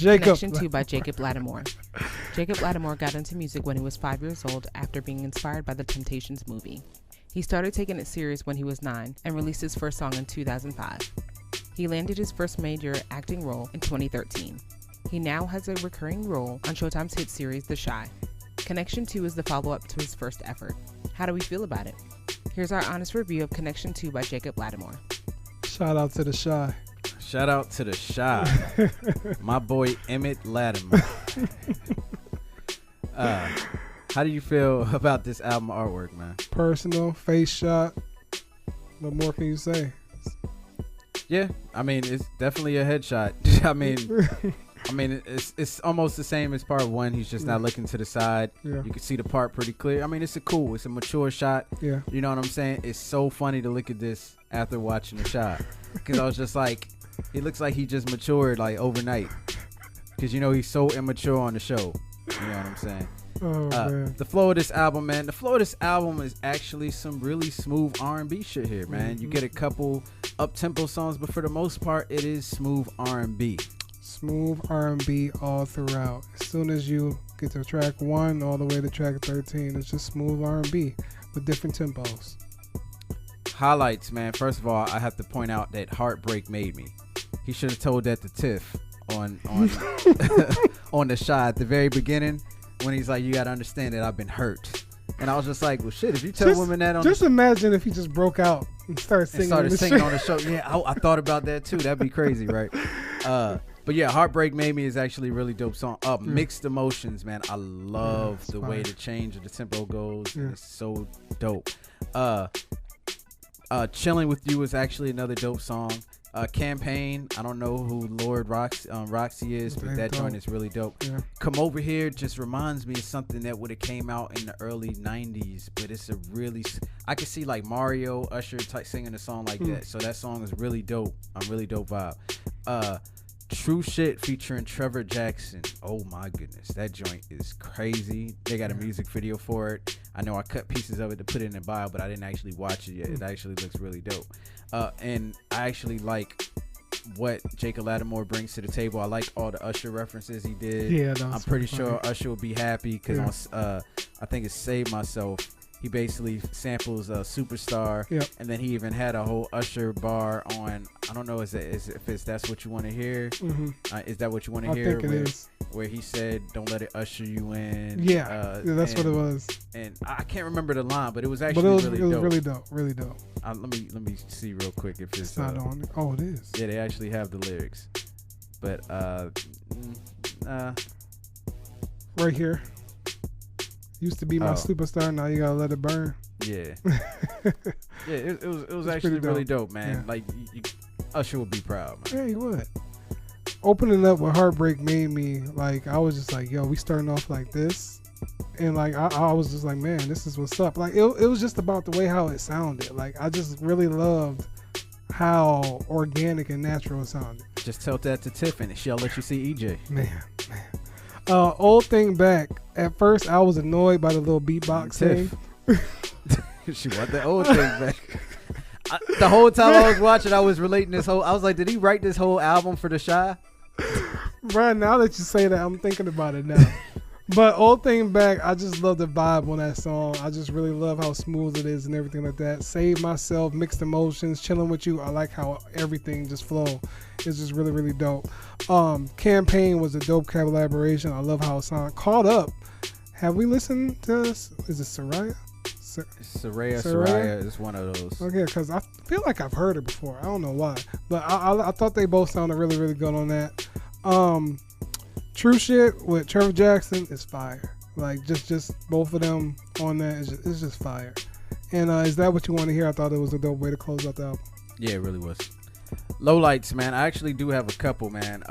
Connection2 by Jacob Latimore. Jacob Latimore got into music when he was 5 years old after being inspired by the Temptations movie. He started taking it serious when he was 9 and released his first song in 2005. He landed his first major acting role in 2013. He now has a recurring role on Showtime's hit series The Chi. Connection2 is the follow-up to his first effort. How do we feel about it? Here's our honest review of Connection2 by Jacob Latimore. Shout out to The Chi. Shout out to The Chi. My boy Emmett Latimore. How do you feel about this album artwork, man? Personal, face shot. What more can you say? Yeah, I mean, it's definitely a headshot. I mean, it's almost the same as part one. He's just not looking to the side. Yeah. You can see the part pretty clear. I mean, it's a mature shot. Yeah. You know what I'm saying? It's so funny to look at this after watching the shot. Because I was just like, he looks like he just matured like overnight. Because, you know, he's so immature on the show. You know what I'm saying? Oh, man. The flow of this album, man. The flow of this album is actually some really smooth R&B shit here, man. You get a couple up-tempo songs, but for the most part, it is smooth R&B. Smooth R&B all throughout. As soon as you get to track 1 all the way to track 13, it's just smooth R&B with different tempos. Highlights, man. First of all, I have to point out that Heartbreak Made Me. He should have told that to Tiff on on the shot at the very beginning when he's like, you got to understand that I've been hurt. And I was just like, well, shit, if you tell women that on just imagine if he just broke out and started singing on the show. Yeah, I thought about that too. That'd be crazy, right? But yeah, Heartbreak Made Me is actually a really dope song. Mixed Emotions, man. I love the way the change of the tempo goes. Yeah. It's so dope. Chilling With You is actually another dope song. Campaign, I don't know who Lord Roxy is, but that joint is really dope. Yeah. Come Over Here just reminds me of something that would have came out in the early 90s, but it's a really, I can see like Mario, Usher type singing a song like that. So that song is really dope. Really dope vibe. True Shit featuring Trevor Jackson. Oh my goodness, that joint is crazy. They got a music video for it. I know I cut pieces of it to put it in the bio, but I didn't actually watch it yet. It actually looks really dope. And I actually like what Jacob Latimore brings to the table. I like all the Usher references he did. Yeah, I'm pretty sure Usher will be happy because I think it's Save Myself. He basically samples Superstar, and then he even had a whole Usher bar on. I don't know if it's That's What You Want to Hear. Is that what you want to hear? I think it is. Where he said, "Don't let it usher you in." Yeah, that's what it was. And I can't remember the line, but it was actually really dope. It was really dope. Really dope. Let me see real quick if it's not on. Oh, it is. Yeah, they actually have the lyrics, but right here. Used to be my superstar, now you gotta let it burn. Yeah. Yeah, it was actually really dope, man. Yeah. Like, Usher would be proud, man. Yeah, he would. Opening up with Heartbreak Made Me, like, I was just like, yo, we starting off like this. And, like, I was just like, man, this is what's up. Like, it was just about the way how it sounded. Like, I just really loved how organic and natural it sounded. Just tell that to Tiffany. She'll let you see EJ. Man. Old Thing Back. At first, I was annoyed by the little beatbox thing. She want the old thing back. The whole time I was watching, I was relating this whole. I was like, did he write this whole album for the Chi? Brian, now that you say that, I'm thinking about it now. But Old Thing Back, I just love the vibe on that song. I just really love how smooth it is and everything like that. Save Myself, Mixed Emotions, Chilling With You. I like how everything just flow. It's just really, really dope. Campaign was a dope collaboration. I love how it sounded. Caught Up. Have we listened to this? Is it Soraya? Soraya is one of those. Okay, because I feel like I've heard it before. I don't know why. But I thought they both sounded really, really good on that. True Shit with Trevor Jackson is fire. Like, just both of them on that is just fire. And Is That What You Want to Hear? I thought it was a dope way to close out the album. Yeah, it really was. Lowlights, man. I actually do have a couple, man.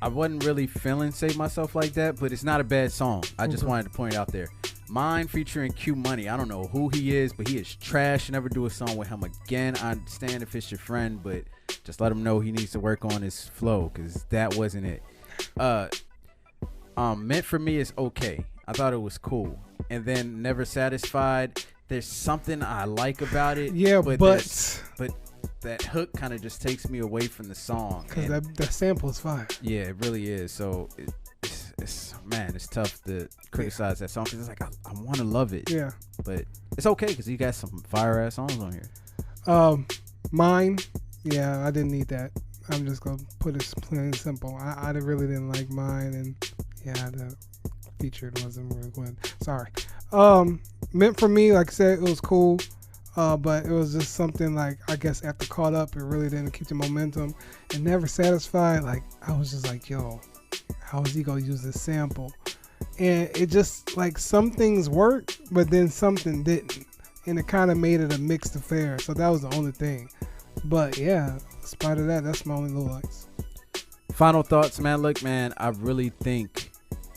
I wasn't really feeling Save Myself like that, but it's not a bad song. I just wanted to point it out there. Mine featuring Q Money. I don't know who he is, but he is trash. Never do a song with him again. I understand if it's your friend, but just let him know he needs to work on his flow, because that wasn't it. Meant For Me is okay. I thought it was cool. And then Never Satisfied. There's something I like about it. Yeah, but that hook kind of just takes me away from the song. Because that sample is fire. Yeah, it really is. So it's tough to criticize that song because it's like I want to love it. Yeah, but it's okay because you got some fire ass songs on here. Mine. Yeah, I didn't need that. I'm just gonna put it plain and simple. I really didn't like mine, and yeah, the featured wasn't really good. Sorry. Meant for me, like I said, it was cool. But it was just something like, I guess after Caught Up, it really didn't keep the momentum and Never Satisfied. Like, I was just like, yo, how is he going to use this sample? And it just, like, some things worked, but then something didn't. And it kind of made it a mixed affair. So that was the only thing. But yeah, in spite of that, that's my only little lights. Final thoughts, man. Look, man, I really think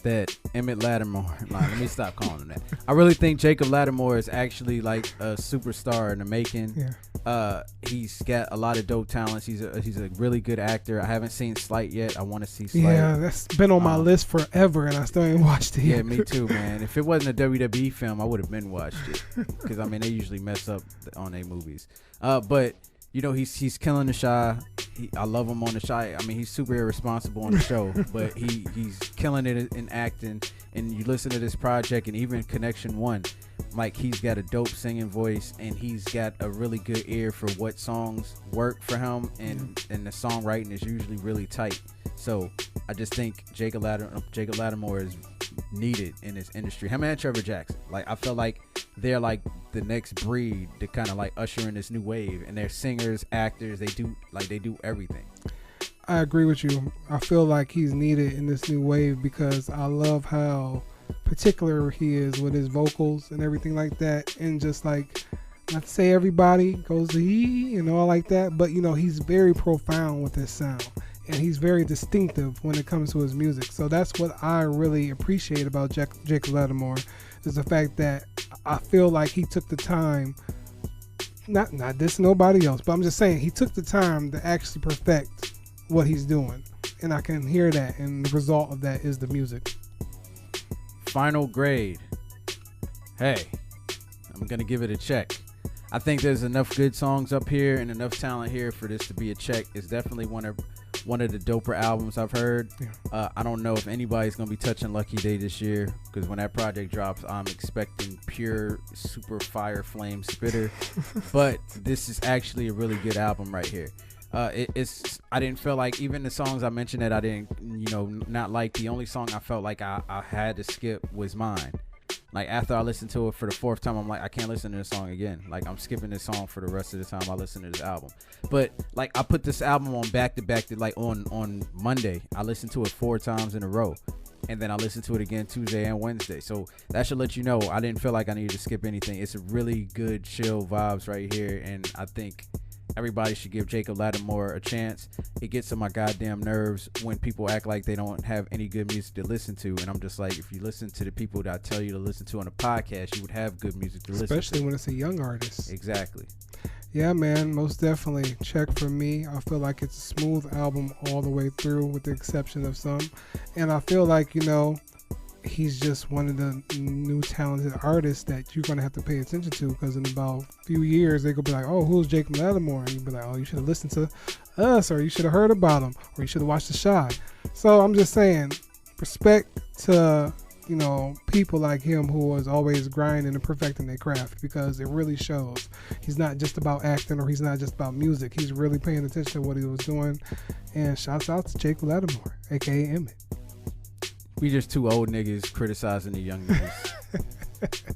that Emmett Latimore, let me stop calling him that. I really think Jacob Latimore is actually like a superstar in the making. Yeah. He's got a lot of dope talents. He's a really good actor. I haven't seen Slight yet. I want to see Slight. Yeah, that's been on my list forever, and I still ain't watched it yet. Yeah, me too, man. If it wasn't a WWE film, I would have been watched it because I mean they usually mess up on their movies. But you know he's killing the Shy. I love him on the Shy. I mean he's super irresponsible on the show, but he's killing it in acting. And you listen to this project, and even Connection2, like he's got a dope singing voice, and he's got a really good ear for what songs work for him, and the songwriting is usually really tight. So I just think Jacob Latimore is needed in this industry. Him and Trevor Jackson. Like I feel like they're like the next breed to kind of like usher in this new wave, and they're singers, actors. They do everything. I agree with you. I feel like he's needed in this new wave because I love how particular he is with his vocals and everything like that. And just like, not to say everybody goes to he and all like that, but you know, he's very profound with his sound. And he's very distinctive when it comes to his music. So that's what I really appreciate about Jacob Latimore, is the fact that I feel like he took the time, not this nobody else, but I'm just saying he took the time to actually perfect what he's doing. And I can hear that, and the result of that is the music. Final grade. Hey, I'm going to give it a check. I think there's enough good songs up here and enough talent here for this to be a check. It's definitely one of the doper albums I've heard. Yeah. I don't know if anybody's gonna be touching Lucky Day this year, because when that project drops, I'm expecting pure super fire flame spitter. But this is actually a really good album right here. I didn't feel like, even the songs I mentioned that I didn't not like, the only song I felt like I had to skip was Mine. Like after I listened to it for the fourth time, I'm like, I can't listen to this song again. Like I'm skipping this song for the rest of the time I listen to this album. But like I put this album on back to back, like on Monday. I listened to it 4 times in a row. And then I listened to it again Tuesday and Wednesday. So that should let you know I didn't feel like I needed to skip anything. It's a really good chill vibes right here. And I think everybody should give Jacob Latimore a chance. It gets on my goddamn nerves when people act like they don't have any good music to listen to. And I'm just like, if you listen to the people that I tell you to listen to on a podcast, you would have good music to listen to. Especially when it's a young artist. Exactly. Yeah, man, most definitely. Check for me. I feel like it's a smooth album all the way through, with the exception of some. And I feel like, he's just one of the new talented artists that you're going to have to pay attention to, because in about a few years they're going to be like, oh, who's Jacob Latimore? And you'll be like, oh, you should have listened to us, or you should have heard about him, or you should have watched The Shy. So I'm just saying, respect to, people like him who was always grinding and perfecting their craft, because it really shows. He's not just about acting, or he's not just about music. He's really paying attention to what he was doing. And shouts out to Jacob Latimore, a.k.a. Emmett. We just two old niggas criticizing the young niggas.